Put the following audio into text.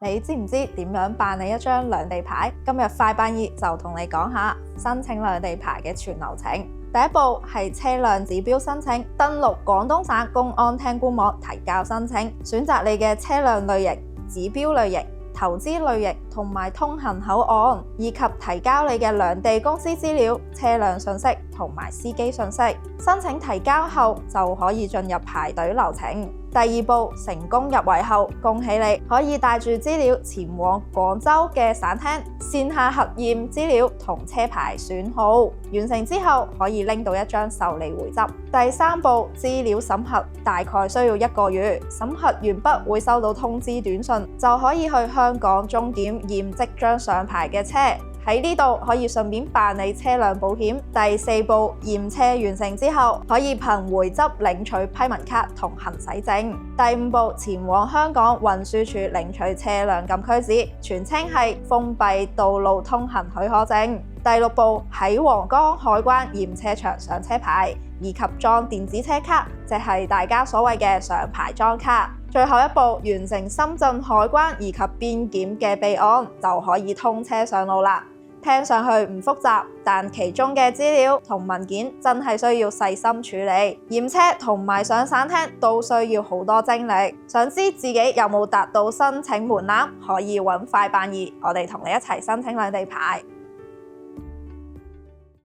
你知唔知點樣辦理一張兩地牌？今日快辦二就同你講下申請兩地牌嘅全流程。第一步係車輛指標申請，登錄廣東省公安廳官網提交申請，選擇你嘅車輛類型、指標類型、投資類型同埋通行口岸，以及提交你嘅兩地公司資料、車輛信息同埋司機信息。申請提交後就可以進入排隊流程。第二步成功入圍後，恭喜你可以帶住資料前往廣州嘅省廳線下核驗資料同車牌選號，完成之後可以拎到一張受理回執。第三步資料審核大概需要1個月，審核完畢會收到通知短信，就可以去香港終點驗即將上牌嘅車。喺呢度可以順便辦理車輛保險。第四步驗車完成之後，可以憑回執領取批文卡同行駛證。第五步前往香港運輸處領取車輛禁區紙，全稱係封閉道路通行許可證。第六步喺皇崗海關驗車場上車牌，以及裝電子車卡，即係大家所謂嘅上牌裝卡。最後一步完成深圳海關以及邊檢嘅備案，就可以通車上路啦。聽上去唔複雜，但其中嘅資料同文件真係需要細心處理。驗車同埋上省廳都需要好多精力。想知自己有冇達到申請門檻，可以揾快辦二，我哋同你一齊申請兩地牌。